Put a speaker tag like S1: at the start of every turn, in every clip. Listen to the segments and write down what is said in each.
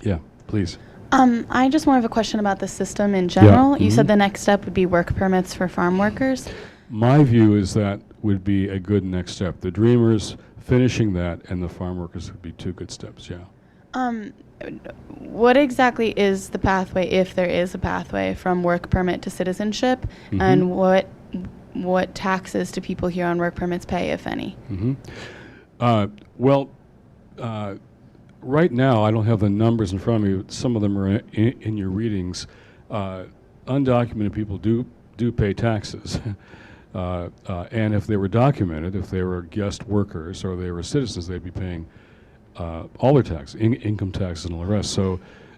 S1: Yeah, please.
S2: I just more of a question about the system in general.
S1: Yeah.
S2: You said the next step would be work permits for farm workers.
S1: My view is that would be a good next step. The Dreamers finishing that, and the farm workers would be two good steps, yeah.
S2: What exactly is the pathway, if there is a pathway, from work permit to citizenship, and what taxes do people here on work permits pay, if any?
S1: Right now, I don't have the numbers in front of me. Some of them are in your readings. Undocumented people do pay taxes. And if they were documented, if they were guest workers or they were citizens, they'd be paying all their taxes, income taxes and all the rest.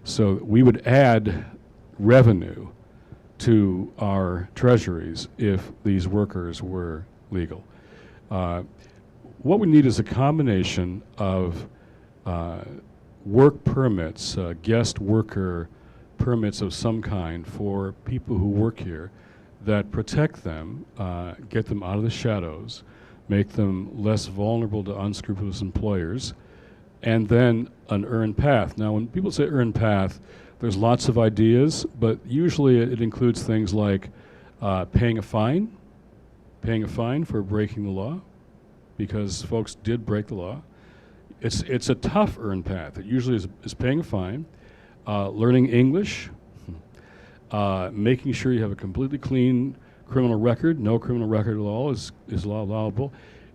S1: So we would add revenue to our treasuries if these workers were legal. What we need is a combination of work permits, guest worker permits of some kind for people who work here that protect them, get them out of the shadows, make them less vulnerable to unscrupulous employers, and then an earned path. Now, when people say earned path, there's lots of ideas, but usually it includes things like paying a fine for breaking the law, because folks did break the law. It's a tough earned path. It usually is paying a fine, learning English, making sure you have a completely clean criminal record. No criminal record at all is allowable,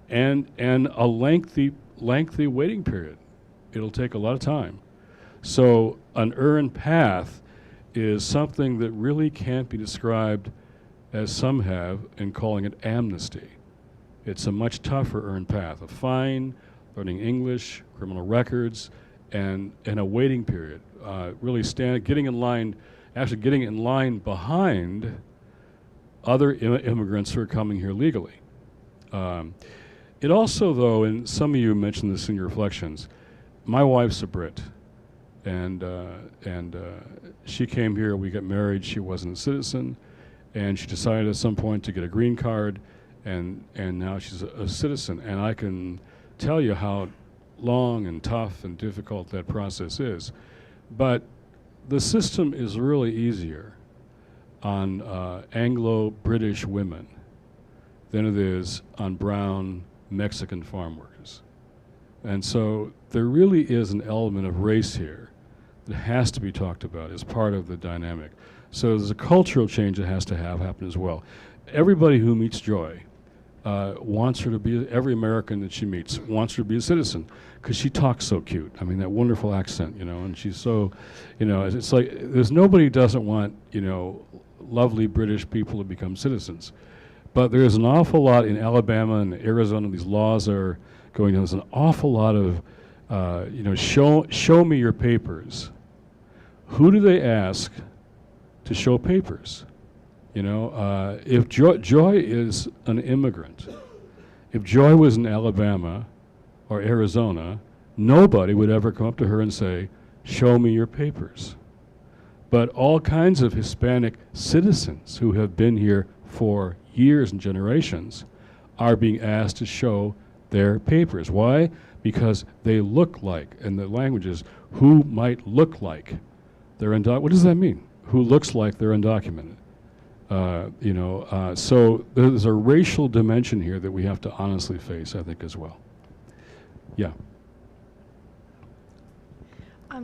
S1: and a lengthy waiting period. It'll take a lot of time. So an earned path is something that really can't be described as some have in calling it amnesty. It's a much tougher earned path. A fine, learning English, criminal records, and a waiting period. Really getting in line behind other immigrants who are coming here legally. It also, though, and some of you mentioned this in your reflections, my wife's a Brit, and she came here, we got married, she wasn't a citizen, and she decided at some point to get a green card, and now she's a citizen, and I can tell you how long and tough and difficult that process is. But the system is really easier on Anglo-British women than it is on brown Mexican farm workers. And so there really is an element of race here that has to be talked about as part of the dynamic. So there's a cultural change that has to happen as well. Everybody who meets Joy wants her to be, every American that she meets wants her to be a citizen because she talks so cute. I mean, that wonderful accent, and she's so, it's like there's nobody who doesn't want, lovely British people to become citizens. But there's an awful lot in Alabama and Arizona, these laws are going on. There's an awful lot of, show me your papers. Who do they ask to show papers? If Joy is an immigrant, if Joy was in Alabama or Arizona, nobody would ever come up to her and say, show me your papers. But all kinds of Hispanic citizens who have been here for years and generations are being asked to show their papers. Why? Because they look like, and the language is, who might look like they're undocumented. What does that mean? Who looks like they're undocumented? So there's a racial dimension here that we have to honestly face, I think, as well. Yeah.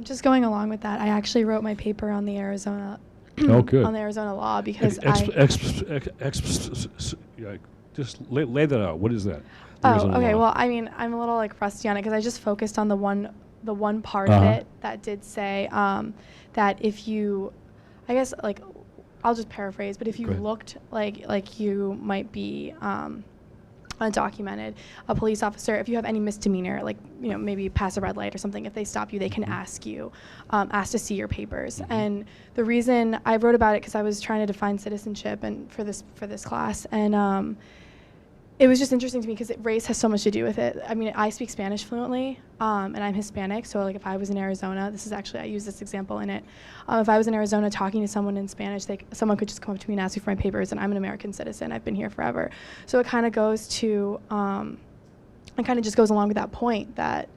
S3: Just going along with that, I actually wrote my paper on the Arizona
S1: Oh, good.
S3: on the Arizona law because
S1: just lay that out. What is that?
S3: Oh, okay. Well, I mean, I'm a little rusty on it because I just focused on the one part of it that did say that if you, I guess I'll just paraphrase, but if you looked like you might be undocumented, a police officer, if you have any misdemeanor, maybe pass a red light or something, if they stop you, they can ask to see your papers. And the reason I wrote about it because I was trying to define citizenship and for this class, and it was just interesting to me because race has so much to do with it. I mean, I speak Spanish fluently, and I'm Hispanic, so if I was in Arizona, I use this example in it. If I was in Arizona talking to someone in Spanish, someone could just come up to me and ask me for my papers, and I'm an American citizen. I've been here forever. So it kind of goes to, it kind of just goes along with that point that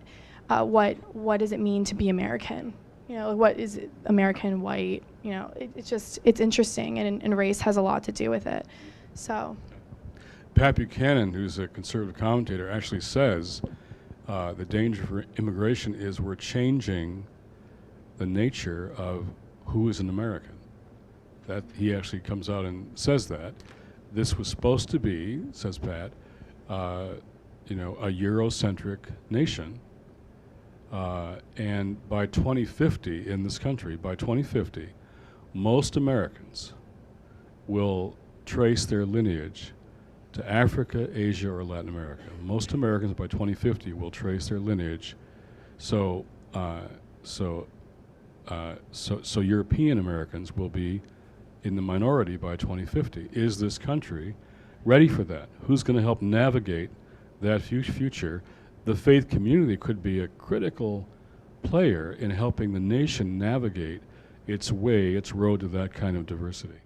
S3: what does it mean to be American? you know, what is it, American white, you know, it's interesting, and race has a lot to do with it. So
S1: Pat Buchanan, who's a conservative commentator, actually says the danger for immigration is we're changing the nature of who is an American. That he actually comes out and says that. This was supposed to be, says Pat, you know, a Eurocentric nation. And by 2050 in this country, by 2050, most Americans will trace their lineage to Africa, Asia, or Latin America. Most Americans by 2050 will trace their lineage. So European Americans will be in the minority by 2050. Is this country ready for that? Who's going to help navigate that future? The faith community could be a critical player in helping the nation navigate its road to that kind of diversity.